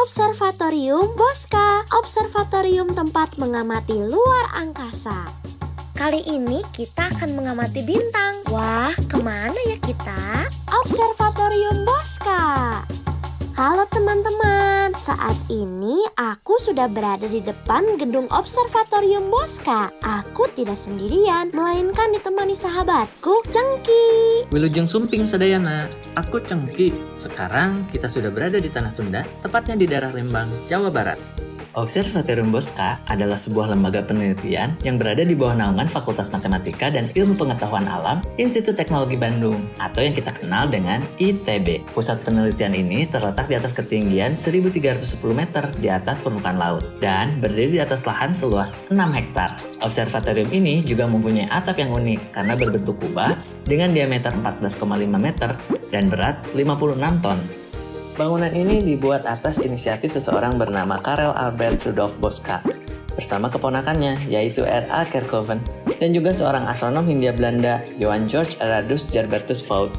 Observatorium Bosca, observatorium tempat mengamati luar angkasa. Kali ini kita akan mengamati bintang. Wah, kemana ya kita? Observatorium Bosca. Halo teman-teman, saat ini aku sudah berada di depan gedung Observatorium Bosca. Aku tidak sendirian, melainkan ditemani sahabatku, Cengki. Wilujeng Sumping Sadayana, aku Cengki. Sekarang kita sudah berada di Tanah Sunda, tepatnya di daerah Lembang, Jawa Barat. Observatorium Bosca adalah sebuah lembaga penelitian yang berada di bawah naungan Fakultas Matematika dan Ilmu Pengetahuan Alam Institut Teknologi Bandung atau yang kita kenal dengan ITB. Pusat penelitian ini terletak di atas ketinggian 1310 meter di atas permukaan laut dan berdiri di atas lahan seluas 6 hektar. Observatorium ini juga mempunyai atap yang unik karena berbentuk kubah dengan diameter 14,5 meter dan berat 56 ton. Bangunan ini dibuat atas inisiatif seseorang bernama Karel Albert Rudolf Bosca bersama keponakannya yaitu R.A. Kerkhoven dan juga seorang astronom Hindia Belanda Johann Georg Erastus Gerbertus Voigt.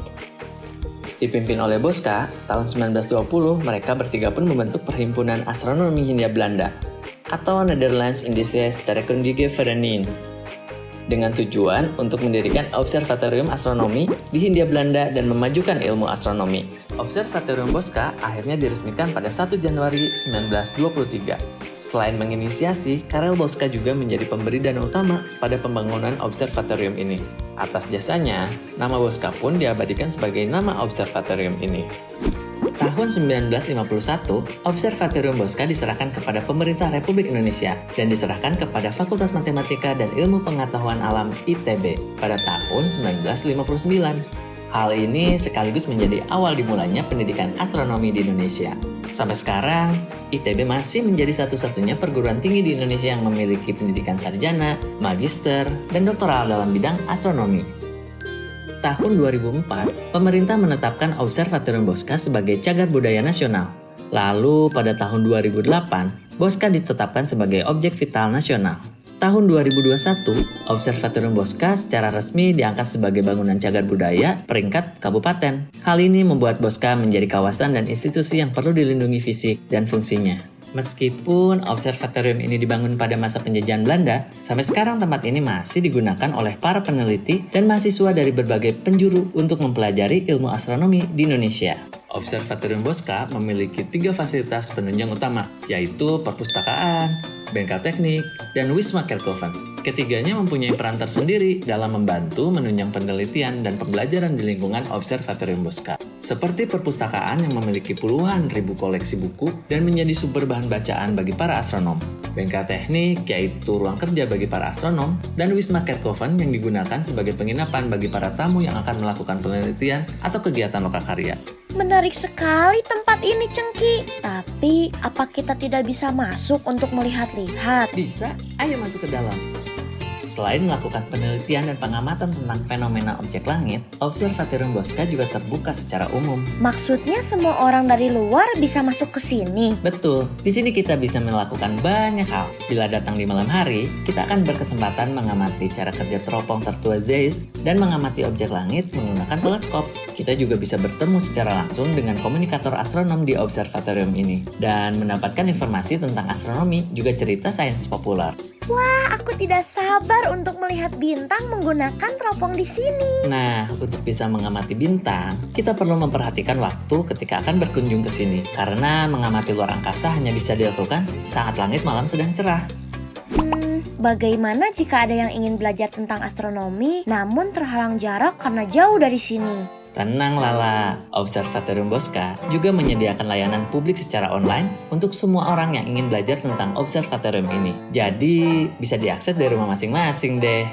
Dipimpin oleh Bosca, tahun 1920 mereka bertiga pun membentuk Perhimpunan Astronomi Hindia Belanda atau Netherlands Indische Sterrenkundige Vereniging dengan tujuan untuk mendirikan Observatorium Astronomi di Hindia Belanda dan memajukan ilmu astronomi. Observatorium Bosca akhirnya diresmikan pada 1 Januari 1923. Selain menginisiasi, Karel Bosca juga menjadi pemberi dana utama pada pembangunan observatorium ini. Atas jasanya, nama Bosca pun diabadikan sebagai nama observatorium ini. Tahun 1951, Observatorium Bosca diserahkan kepada pemerintah Republik Indonesia dan diserahkan kepada Fakultas Matematika dan Ilmu Pengetahuan Alam ITB pada tahun 1959. Hal ini sekaligus menjadi awal dimulainya pendidikan astronomi di Indonesia. Sampai sekarang, ITB masih menjadi satu-satunya perguruan tinggi di Indonesia yang memiliki pendidikan sarjana, magister, dan doktoral dalam bidang astronomi. Tahun 2004, pemerintah menetapkan Observatorium Bosca sebagai cagar budaya nasional. Lalu pada tahun 2008, Bosca ditetapkan sebagai objek vital nasional. Tahun 2021, Observatorium Bosca secara resmi diangkat sebagai bangunan cagar budaya peringkat kabupaten. Hal ini membuat Bosca menjadi kawasan dan institusi yang perlu dilindungi fisik dan fungsinya. Meskipun observatorium ini dibangun pada masa penjajahan Belanda, sampai sekarang tempat ini masih digunakan oleh para peneliti dan mahasiswa dari berbagai penjuru untuk mempelajari ilmu astronomi di Indonesia. Observatorium Bosca memiliki 3 fasilitas penunjang utama, yaitu perpustakaan, bengkel teknik, dan Wisma Kerkhoven. Ketiganya mempunyai peran tersendiri dalam membantu menunjang penelitian dan pembelajaran di lingkungan Observatorium Bosca. Seperti perpustakaan yang memiliki puluhan ribu koleksi buku dan menjadi sumber bahan bacaan bagi para astronom. Bengkel teknik yaitu ruang kerja bagi para astronom, dan Wisma Kerkhoven yang digunakan sebagai penginapan bagi para tamu yang akan melakukan penelitian atau kegiatan lokakarya. Menarik sekali tempat ini, Cengki. Tapi, apa kita tidak bisa masuk untuk melihat-lihat? Bisa, ayo masuk ke dalam. Selain melakukan penelitian dan pengamatan tentang fenomena objek langit, Observatorium Bosca juga terbuka secara umum. Maksudnya semua orang dari luar bisa masuk ke sini? Betul, di sini kita bisa melakukan banyak hal. Bila datang di malam hari, kita akan berkesempatan mengamati cara kerja teropong tertua Zeiss dan mengamati objek langit menggunakan teleskop. Kita juga bisa bertemu secara langsung dengan komunikator astronom di observatorium ini dan mendapatkan informasi tentang astronomi juga cerita sains populer. Wah, aku tidak sabar untuk melihat bintang menggunakan teropong di sini. Nah, untuk bisa mengamati bintang, kita perlu memperhatikan waktu ketika akan berkunjung ke sini. Karena mengamati luar angkasa hanya bisa dilakukan saat langit malam sedang cerah. Bagaimana jika ada yang ingin belajar tentang astronomi, namun terhalang jarak karena jauh dari sini? Tenang Lala, Observatorium Bosca juga menyediakan layanan publik secara online untuk semua orang yang ingin belajar tentang observatorium ini. Jadi bisa diakses dari rumah masing-masing deh.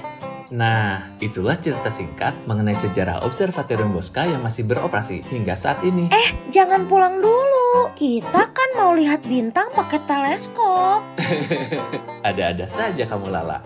Nah, itulah cerita singkat mengenai sejarah Observatorium Bosca yang masih beroperasi hingga saat ini. Jangan pulang dulu. Kita kan mau lihat bintang pakai teleskop. Ada-ada saja kamu Lala.